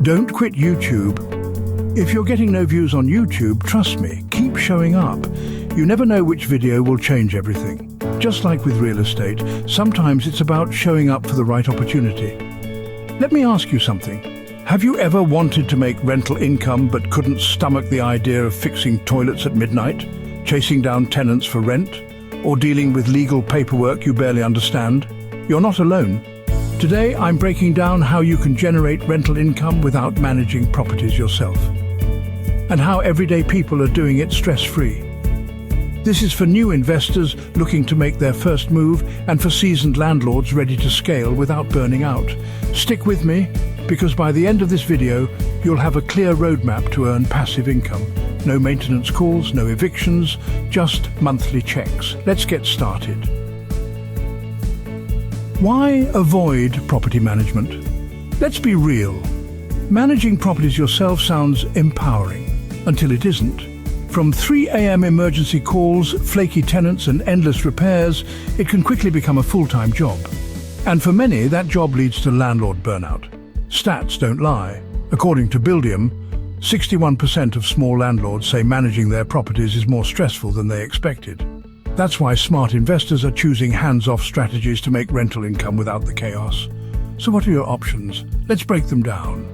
Don't quit YouTube. If you're getting no views on YouTube, trust me, keep showing up. You never know which video will change everything. Just like with real estate, sometimes it's about showing up for the right opportunity. Let me ask you something. Have you ever wanted to make rental income but couldn't stomach the idea of fixing toilets at midnight, chasing down tenants for rent, or dealing with legal paperwork you barely understand? You're not alone. Today, I'm breaking down how you can generate rental income without managing properties yourself, and how everyday people are doing it stress-free. This is for new investors looking to make their first move and for seasoned landlords ready to scale without burning out. Stick with me, because by the end of this video, you'll have a clear roadmap to earn passive income. No maintenance calls, no evictions, just monthly checks. Let's get started. Why avoid property management? Let's be real. Managing properties yourself sounds empowering, until it isn't. From 3 a.m. emergency calls, flaky tenants and endless repairs, it can quickly become a full-time job. And for many, that job leads to landlord burnout. Stats don't lie. According to Buildium, 61% of small landlords say managing their properties is more stressful than they expected. That's why smart investors are choosing hands-off strategies to make rental income without the chaos. So what are your options? Let's break them down.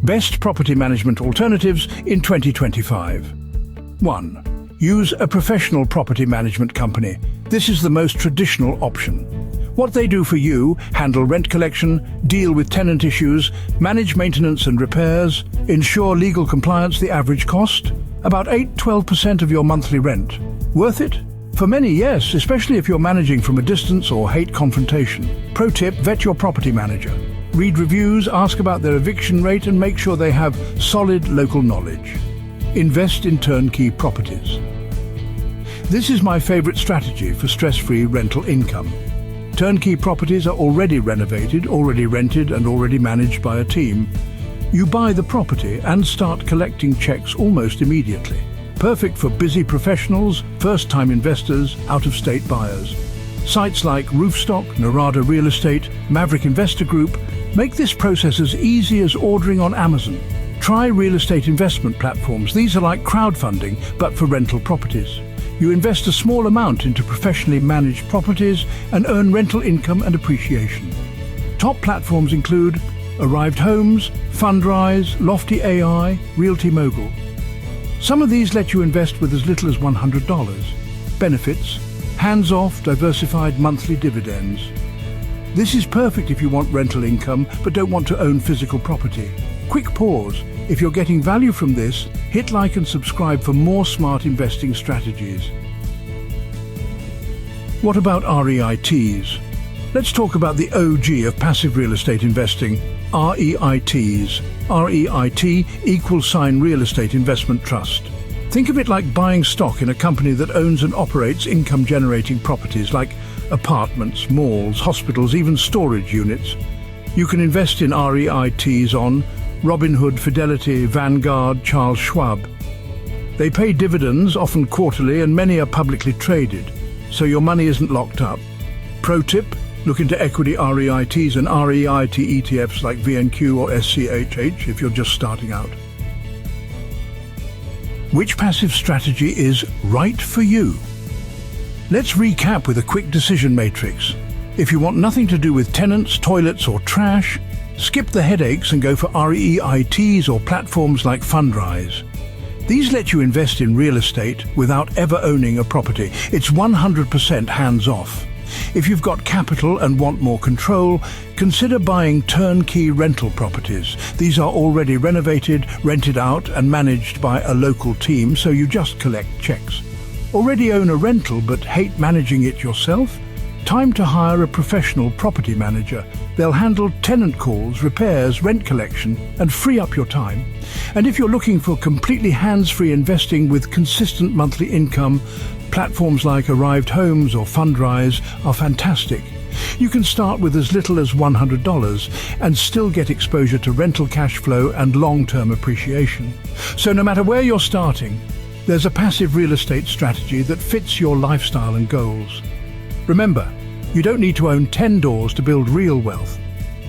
Best property management alternatives in 2025. 1. Use a professional property management company. This is the most traditional option. What they do for you: handle rent collection, deal with tenant issues, manage maintenance and repairs, ensure legal compliance. The average cost? About 8–12% of your monthly rent. Worth it? For many, yes, especially if you're managing from a distance or hate confrontation. Pro tip: vet your property manager. Read reviews, ask about their eviction rate, and make sure they have solid local knowledge. Invest in turnkey properties. This is my favorite strategy for stress-free rental income. Turnkey properties are already renovated, already rented, and already managed by a team. You buy the property and start collecting checks almost immediately. Perfect for busy professionals, first-time investors, out-of-state buyers. Sites like Roofstock, Narada Real Estate, Maverick Investor Group make this process as easy as ordering on Amazon. Try real estate investment platforms. These are like crowdfunding, but for rental properties. You invest a small amount into professionally managed properties and earn rental income and appreciation. Top platforms include Arrived Homes, Fundrise, Lofty AI, Realty Mogul. Some of these let you invest with as little as $100. Benefits: hands-off, diversified monthly dividends. This is perfect if you want rental income but don't want to own physical property. Quick pause. If you're getting value from this, hit like and subscribe for more smart investing strategies. What about REITs? Let's talk about the OG of passive real estate investing, REITs. REIT =sign Real Estate Investment Trust. Think of it like buying stock in a company that owns and operates income-generating properties like apartments, malls, hospitals, even storage units. You can invest in REITs on Robinhood, Fidelity, Vanguard, Charles Schwab. They pay dividends, often quarterly, and many are publicly traded, so your money isn't locked up. Pro tip: look into equity REITs and REIT ETFs like VNQ or SCHH if you're just starting out. Which passive strategy is right for you? Let's recap with a quick decision matrix. If you want nothing to do with tenants, toilets, or trash, skip the headaches and go for REITs or platforms like Fundrise. These let you invest in real estate without ever owning a property. It's 100% hands-off. If you've got capital and want more control, consider buying turnkey rental properties. These are already renovated, rented out, and managed by a local team, so you just collect checks. Already own a rental but hate managing it yourself? Time to hire a professional property manager. They'll handle tenant calls, repairs, rent collection, and free up your time. And if you're looking for completely hands-free investing with consistent monthly income, platforms like Arrived Homes or Fundrise are fantastic. You can start with as little as $100 and still get exposure to rental cash flow and long-term appreciation. So no matter where you're starting, there's a passive real estate strategy that fits your lifestyle and goals. Remember, you don't need to own 10 doors to build real wealth.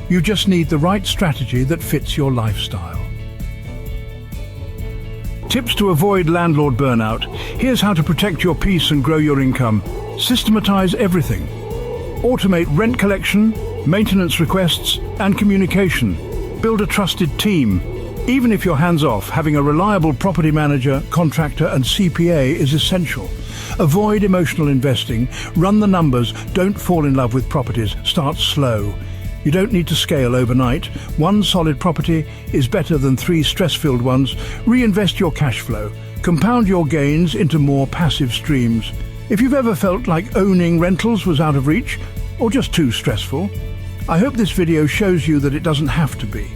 You just need the right strategy that fits your lifestyle. Tips to avoid landlord burnout. Here's how to protect your peace and grow your income. Systematize everything. Automate rent collection, maintenance requests, and communication. Build a trusted team. Even if you're hands-off, having a reliable property manager, contractor, and CPA is essential. Avoid emotional investing. Run the numbers. Don't fall in love with properties. Start slow. You don't need to scale overnight. One solid property is better than 3 stress-filled ones. Reinvest your cash flow. Compound your gains into more passive streams. If you've ever felt like owning rentals was out of reach or just too stressful, I hope this video shows you that it doesn't have to be.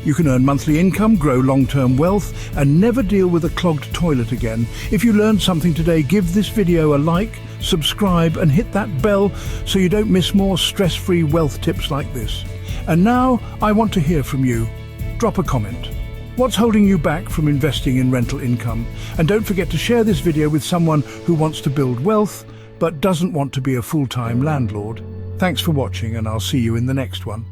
You can earn monthly income, grow long-term wealth, and never deal with a clogged toilet again. If you learned something today, give this video a like, subscribe, and hit that bell so you don't miss more stress-free wealth tips like this. And now, I want to hear from you. Drop a comment. What's holding you back from investing in rental income? And don't forget to share this video with someone who wants to build wealth, but doesn't want to be a full-time landlord. Thanks for watching, and I'll see you in the next one.